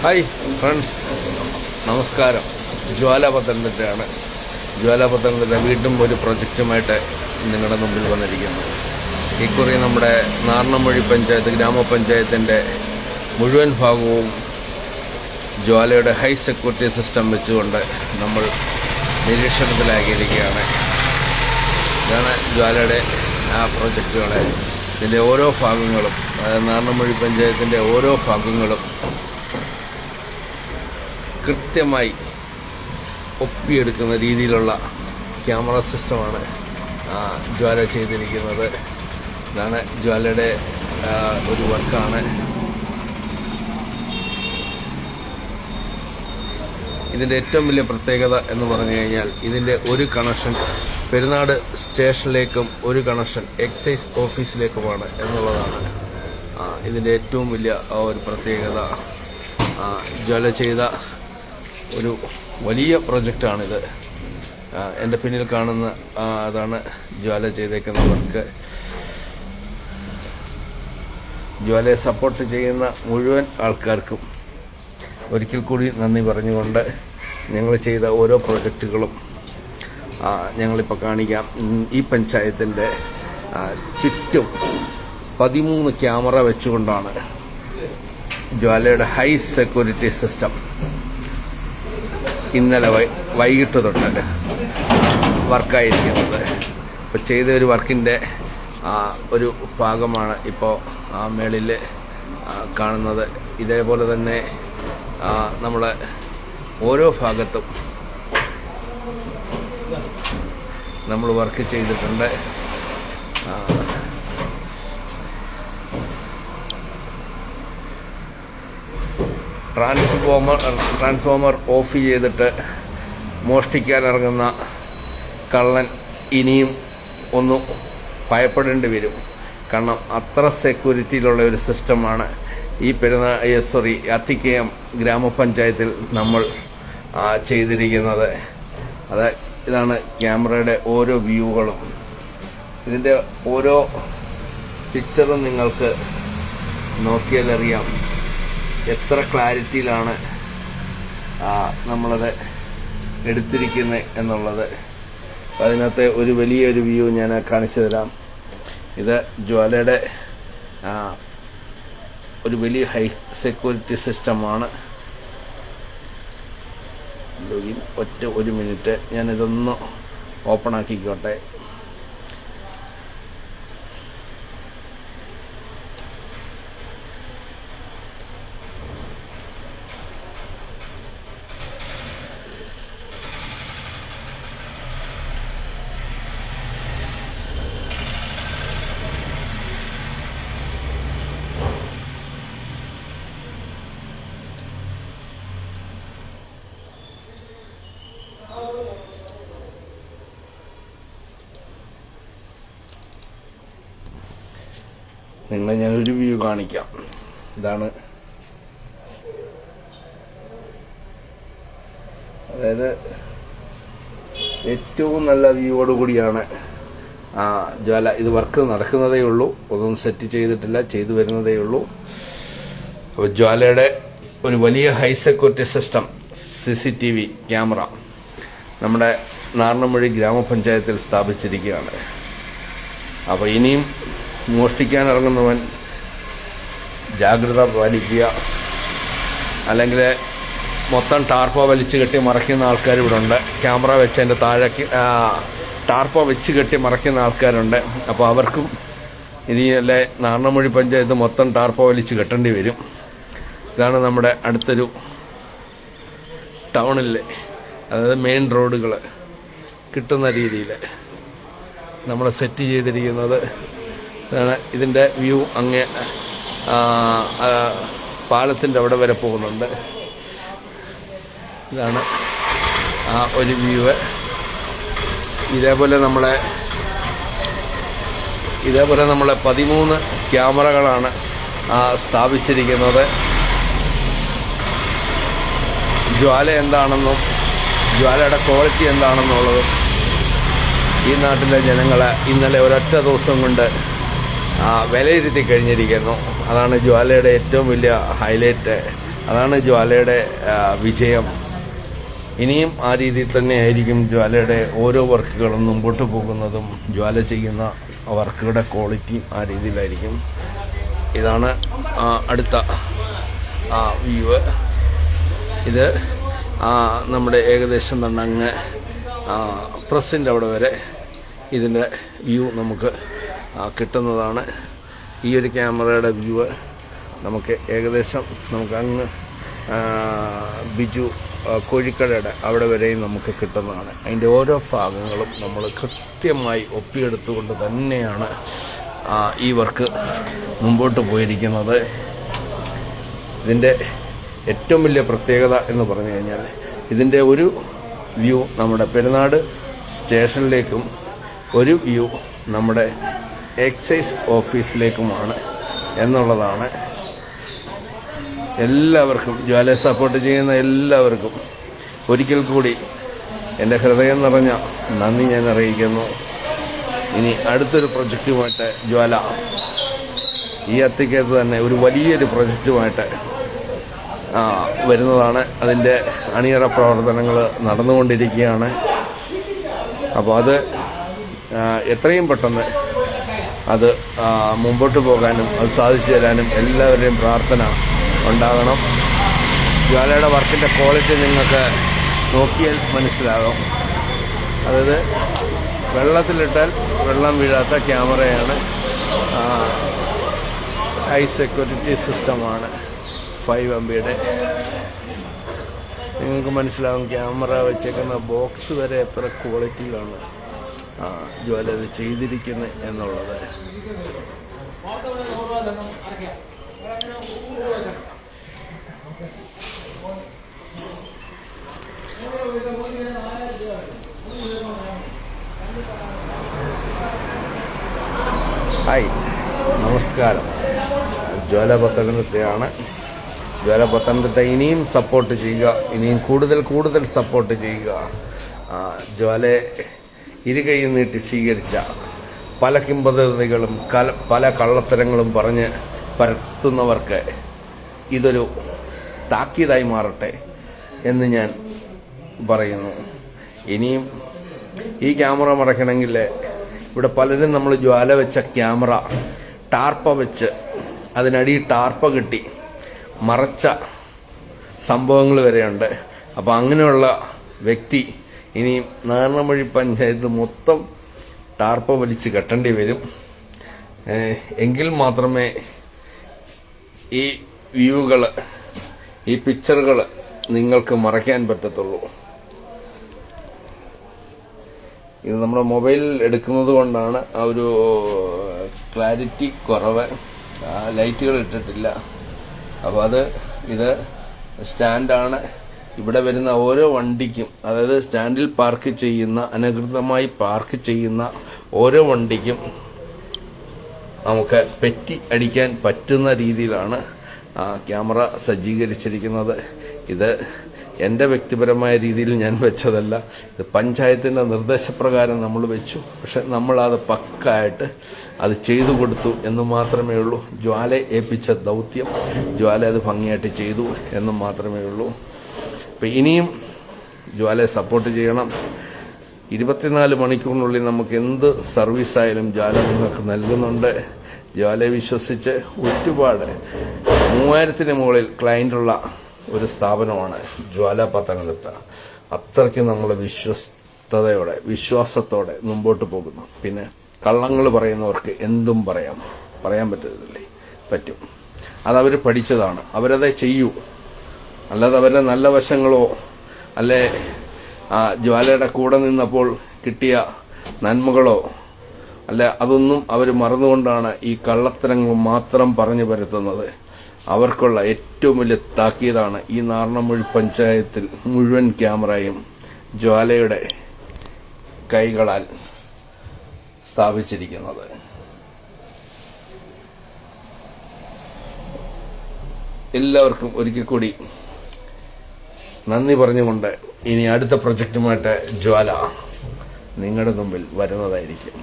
Hi friends, നമസ്കാരം. ജ്വാല പത്തനംതിട്ടയാണ്. ജ്വാല പത്തനംതിട്ട വീണ്ടും ഒരു പ്രൊജക്റ്റുമായിട്ട് നിങ്ങളുടെ മുമ്പിൽ വന്നിരിക്കുന്നു. ഇക്കുറി നമ്മുടെ നാർണമൊഴി പഞ്ചായത്ത് ഗ്രാമപഞ്ചായത്തിൻ്റെ മുഴുവൻ ഭാഗവും ജ്വാലയുടെ ഹൈ സെക്യൂരിറ്റി സിസ്റ്റം വെച്ചുകൊണ്ട് നമ്മൾ നിരീക്ഷണത്തിലാക്കിയിരിക്കുകയാണ്. ഇതാണ് ജ്വാലയുടെ ആ പ്രൊജക്റ്റുകളെ. ഇതിൻ്റെ ഓരോ ഭാഗങ്ങളും, അതായത് നാർണമൊഴി പഞ്ചായത്തിൻ്റെ ഓരോ ഭാഗങ്ങളും കൃത്യമായി ഒപ്പിയെടുക്കുന്ന രീതിയിലുള്ള ക്യാമറ സിസ്റ്റമാണ് ജ്വാല ചെയ്തിരിക്കുന്നത്. ഇതാണ് ജ്വാലയുടെ ഒരു വർക്കാണ്. ഇതിൻ്റെ ഏറ്റവും വലിയ പ്രത്യേകത എന്ന് പറഞ്ഞു കഴിഞ്ഞാൽ ഇതിൻ്റെ ഒരു കണക്ഷൻ പെരുന്നാട് സ്റ്റേഷനിലേക്കും ഒരു കണക്ഷൻ എക്സൈസ് ഓഫീസിലേക്കുമാണ് എന്നുള്ളതാണ് ഇതിൻ്റെ ഏറ്റവും വലിയ ഒരു പ്രത്യേകത. ജ്വാല ചെയ്ത ഒരു വലിയ പ്രൊജക്റ്റാണിത്. എൻ്റെ പിന്നിൽ കാണുന്ന അതാണ് ജ്വാല ചെയ്തേക്കുന്ന വർക്ക്. ജ്വാലയെ സപ്പോർട്ട് ചെയ്യുന്ന മുഴുവൻ ആൾക്കാർക്കും ഒരിക്കൽ കൂടി നന്ദി പറഞ്ഞുകൊണ്ട് ഞങ്ങൾ ചെയ്ത ഓരോ പ്രൊജക്റ്റുകളും ഞങ്ങളിപ്പോൾ കാണിക്കാം. ഈ പഞ്ചായത്തിൻ്റെ ചുറ്റും 13 ക്യാമറ വെച്ചുകൊണ്ടാണ് ജ്വാലയുടെ ഹൈ സെക്യൂരിറ്റി സിസ്റ്റം ഇന്നലെ വൈകിട്ട് തൊട്ട് വർക്കായിരിക്കുന്നത്. ഇപ്പോൾ ചെയ്ത ഒരു വർക്കിൻ്റെ ഒരു ഭാഗമാണ് ഇപ്പോൾ മേളിൽ കാണുന്നത്. ഇതേപോലെ തന്നെ നമ്മൾ ഓരോ ഭാഗത്തും നമ്മൾ വർക്ക് ചെയ്തിട്ടുണ്ട്. ട്രാൻസ്ഫോമർ ഓഫ് ചെയ്തിട്ട് മോഷ്ടിക്കാനിറങ്ങുന്ന കള്ളൻ ഇനിയും ഒന്ന് ഭയപ്പെടേണ്ടി വരും. കാരണം അത്ര സെക്യൂരിറ്റിയിലുള്ള ഒരു സിസ്റ്റമാണ് ഈ അത്തിക്കയം ഗ്രാമപഞ്ചായത്തിൽ നമ്മൾ ചെയ്തിരിക്കുന്നത്. ഇതാണ് ക്യാമറയുടെ ഓരോ വ്യൂകളും. ഇതിൻ്റെ ഓരോ പിക്ചറും നിങ്ങൾക്ക് നോക്കിയാലറിയാം എത്ര ക്ലാരിറ്റിയിലാണ് നമ്മളത് എടുത്തിരിക്കുന്നത് എന്നുള്ളത്. അതിനകത്തെ ഒരു വലിയൊരു വ്യൂ ഞാൻ കാണിച്ചു തരാം. ഇത് ജ്വാലയുടെ ഒരു വലിയ ഹൈ സെക്യൂരിറ്റി സിസ്റ്റമാണ്. ഒരു മിനിറ്റ് ഞാനിതൊന്ന് ഓപ്പൺ ആക്കിക്കോട്ടെ. നിങ്ങളെ ഞാനൊരു വ്യൂ കാണിക്കാം. ഇതാണ്, അതായത് ഏറ്റവും നല്ല വ്യൂവോട് കൂടിയാണ് ജ്വാല. ഇത് വർക്ക് നടക്കുന്നതേ ഉള്ളൂ, ഒന്നും സെറ്റ് ചെയ്തിട്ടില്ല, ചെയ്തു വരുന്നതേ ഉള്ളൂ. അപ്പോൾ ജ്വാലയുടെ ഒരു വലിയ high security system CCTV camera നമ്മുടെ നാർണമൊഴി ഗ്രാമപഞ്ചായത്തിൽ സ്ഥാപിച്ചിരിക്കുകയാണ്. അപ്പോൾ ഇനിയും മോഷ്ടിക്കാനിറങ്ങുന്നവൻ ജാഗ്രത പാലിക്കുക. അല്ലെങ്കിൽ മൊത്തം ടാർപ്പ വലിച്ചു കെട്ടി മറയ്ക്കുന്ന ആൾക്കാർ ഇവിടെ ഉണ്ട്. ക്യാമറ വെച്ച് അതിൻ്റെ താഴേക്ക് ടാർപ്പ വെച്ച് കെട്ടി മറയ്ക്കുന്ന ആൾക്കാരുണ്ട്. അപ്പോൾ അവർക്കും ഇനിയല്ലേ നാർണമൊഴി പഞ്ചായത്ത് മൊത്തം ടാർപ്പ വലിച്ച് കെട്ടേണ്ടി വരും. ഇതാണ് നമ്മുടെ അടുത്തൊരു ടൗണിലെ, അതായത് മെയിൻ റോഡുകൾ കിട്ടുന്ന രീതിയിൽ നമ്മൾ സെറ്റ് ചെയ്തിരിക്കുന്നത്. ഇതാണ് ഇതിൻ്റെ വ്യൂ. അങ്ങ് പാലത്തിൻ്റെ അവിടെ വരെ പോകുന്നുണ്ട്. ഇതാണ് ഒരു വ്യൂ. ഇതേപോലെ നമ്മളെ 13 ക്യാമറകളാണ് സ്ഥാപിച്ചിരിക്കുന്നത്. ജ്വാല എന്താണെന്നും ജ്വാലയുടെ ക്വാളിറ്റി എന്താണെന്നുള്ളതും ഈ നാട്ടിലെ ജനങ്ങൾ ഇന്നലെ ഒരൊറ്റ ദിവസം കൊണ്ട് വിലയിരുത്തി കഴിഞ്ഞിരിക്കുന്നു. അതാണ് ജ്വാലയുടെ ഏറ്റവും വലിയ ഹൈലൈറ്റ്. അതാണ് ജ്വാലയുടെ വിജയം. ഇനിയും ആ രീതിയിൽ തന്നെയായിരിക്കും ജ്വാലയുടെ ഓരോ വർക്കുകളും മുമ്പോട്ട് പോകുന്നതും. ജ്വാല ചെയ്യുന്ന വർക്കുകളുടെ ക്വാളിറ്റിയും ആ രീതിയിലായിരിക്കും. ഇതാണ് അടുത്ത വ്യൂ. ഇത് നമ്മുടെ ഏകദേശം തന്നെ അങ്ങ് പ്രസിൻ്റെ അവിടെ വരെ ഇതിൻ്റെ വ്യൂ നമുക്ക് കിട്ടുന്നതാണ്. ഈ ഒരു ക്യാമറയുടെ വ്യൂ നമുക്ക് ഏകദേശം നമുക്ക് അങ്ങ് ബിജു കോഴിക്കടയുടെ അവിടെ വരെയും നമുക്ക് കിട്ടുന്നതാണ്. അതിൻ്റെ ഓരോ ഭാഗങ്ങളും നമ്മൾ കൃത്യമായി ഒപ്പിയെടുത്തുകൊണ്ട് തന്നെയാണ് ഈ വർക്ക് മുമ്പോട്ട് പോയിരിക്കുന്നത്. ഇതിൻ്റെ ഏറ്റവും വലിയ പ്രത്യേകത എന്ന് പറഞ്ഞു കഴിഞ്ഞാൽ ഇതിൻ്റെ ഒരു വ്യൂ നമ്മുടെ പെരുന്നാട് സ്റ്റേഷനിലേക്കും ഒരു വ്യൂ നമ്മുടെ എക്സൈസ് ഓഫീസിലേക്കുമാണ് എന്നുള്ളതാണ്. എല്ലാവർക്കും ജ്വാലയെ സപ്പോർട്ട് ചെയ്യുന്ന എല്ലാവർക്കും ഒരിക്കൽ കൂടി എൻ്റെ ഹൃദയം നിറഞ്ഞ നന്ദി ഞാൻ അറിയിക്കുന്നു. ഇനി അടുത്തൊരു പ്രൊജക്റ്റുമായിട്ട് ജ്വാല ഈ അത്തിക്കകത്ത് തന്നെ ഒരു വലിയൊരു പ്രൊജക്റ്റുമായിട്ട് വരുന്നതാണ്. അതിൻ്റെ അണിയറ പ്രവർത്തനങ്ങൾ നടന്നുകൊണ്ടിരിക്കുകയാണ്. അപ്പോൾ അത് എത്രയും പെട്ടെന്ന് അത് മുമ്പോട്ട് പോകാനും അത് സാധിച്ചു തരാനും എല്ലാവരുടെയും പ്രാർത്ഥന ഉണ്ടാകണം. ജ്വാലയുടെ വർക്കിൻ്റെ ക്വാളിറ്റി നിങ്ങൾക്ക് നോക്കിയാൽ മനസ്സിലാകും. അതായത് വെള്ളത്തിലിട്ടാൽ വെള്ളം വീഴാത്ത ക്യാമറയാണ്. ഹൈ സെക്യൂരിറ്റി സിസ്റ്റമാണ് 5 MB. നിങ്ങൾക്ക് മനസ്സിലാകും ക്യാമറ വെച്ചേക്കുന്ന ബോക്സ് വരെ എത്ര ക്വാളിറ്റിയിലാണ് ജ്വാല ഇത് ചെയ്തിരിക്കുന്നത് എന്നുള്ളത്. ഹായ്, നമസ്കാരം. ജ്വാല പത്തനംതിട്ടയാണ്. ജ്വാല പത്തനംതിട്ട ഇനിയും സപ്പോർട്ട് ചെയ്യുക, ഇനിയും കൂടുതൽ സപ്പോർട്ട് ചെയ്യുക. ജ്വാലയെ ഇരുകൈ നീട്ടി സ്വീകരിച്ച പല കിംവദന്തികളും പല കള്ളത്തരങ്ങളും പറഞ്ഞ് പരത്തുന്നവർക്ക് ഇതൊരു താക്കീതായി മാറട്ടെ എന്ന് ഞാൻ പറയുന്നു. ഇനിയും ഈ ക്യാമറ മറയ്ക്കണമെങ്കിൽ ഇവിടെ പലരും നമ്മൾ ജ്വാല വെച്ച ക്യാമറ ടാർപ്പ വെച്ച് അതിനടി ടാർപ്പ കിട്ടി മറച്ച സംഭവങ്ങൾ വരെയുണ്ട്. അപ്പോൾ അങ്ങനെയുള്ള വ്യക്തി ഇനി നാരണമൊഴി പഞ്ചായത്ത് മൊത്തം ടാർപ്പ വലിച്ച് കെട്ടേണ്ടി വരും. എങ്കിൽ മാത്രമേ ഈ വ്യൂകൾ, ഈ പിക്ചറുകൾ നിങ്ങൾക്ക് മറയ്ക്കാൻ പറ്റത്തുള്ളൂ. ഇത് നമ്മുടെ മൊബൈലിൽ എടുക്കുന്നത് കൊണ്ടാണ് ആ ഒരു ക്ലാരിറ്റി കുറവ്. ലൈറ്റുകൾ ഇട്ടിട്ടില്ല. അപ്പോൾ ഇത് സ്റ്റാൻഡാണ്. ഇവിടെ വരുന്ന ഓരോ വണ്ടിക്കും, അതായത് സ്റ്റാൻഡിൽ പാർക്ക് ചെയ്യുന്ന, അനധികൃതമായി പാർക്ക് ചെയ്യുന്ന ഓരോ വണ്ടിക്കും നമുക്ക് പെറ്റി അടിക്കാൻ പറ്റുന്ന രീതിയിലാണ് ക്യാമറ സജ്ജീകരിച്ചിരിക്കുന്നത്. ഇത് എൻ്റെ വ്യക്തിപരമായ രീതിയിൽ ഞാൻ വെച്ചതല്ല. ഇത് പഞ്ചായത്തിൻ്റെ നിർദ്ദേശപ്രകാരം നമ്മൾ വെച്ചു. പക്ഷെ നമ്മളത് പക്കായിട്ട് അത് ചെയ്തു കൊടുത്തു എന്ന് മാത്രമേ ഉള്ളൂ. ജ്വാലയെ ഏൽപ്പിച്ച ദൗത്യം ജ്വാല അത് ഭംഗിയായിട്ട് ചെയ്തു എന്ന് മാത്രമേ ഉള്ളൂ. അപ്പം ഇനിയും ജ്വാലയെ സപ്പോർട്ട് ചെയ്യണം. 24 മണിക്കൂറിനുള്ളിൽ നമുക്ക് എന്ത് സർവീസായാലും ജ്വാല നിങ്ങൾക്ക് നൽകുന്നുണ്ട്. ജ്വാലയെ വിശ്വസിച്ച് ഒരുപാട് 3000-ന് മുകളിൽ ക്ലയന്റുള്ള ഒരു സ്ഥാപനമാണ് ജ്വാല പത്തനംതിട്ട. അത്രയ്ക്ക് നമ്മൾ വിശ്വാസത്തോടെ മുമ്പോട്ട് പോകുന്നു. പിന്നെ കള്ളങ്ങൾ പറയുന്നവർക്ക് എന്തും പറയാൻ പറ്റത്തില്ലേ? പറ്റും. അതവർ പഠിച്ചതാണ്, അവരതേ ചെയ്യൂ. അല്ലാതെ അവരുടെ നല്ല വശങ്ങളോ അല്ലെ ജ്വാലയുടെ കൂടെ നിന്നപ്പോൾ കിട്ടിയ നന്മകളോ അല്ല, അതൊന്നും അവർ മറന്നുകൊണ്ടാണ് ഈ കള്ളത്തരങ്ങൾ മാത്രം പറഞ്ഞു പരത്തുന്നത്. അവർക്കുള്ള ഏറ്റവും വലിയ താക്കീതാണ് ഈ നാരണമൊഴി പഞ്ചായത്തിൽ മുഴുവൻ ക്യാമറയും ജ്വാലയുടെ കൈകളാൽ സ്ഥാപിച്ചിരിക്കുന്നത്. എല്ലാവർക്കും ഒരിക്കൽ കൂടി നന്ദി പറഞ്ഞുകൊണ്ട് ഇനി അടുത്ത പ്രൊജക്റ്റുമായിട്ട് ജ്വാല നിങ്ങളുടെ മുമ്പിൽ വരുന്നതായിരിക്കും.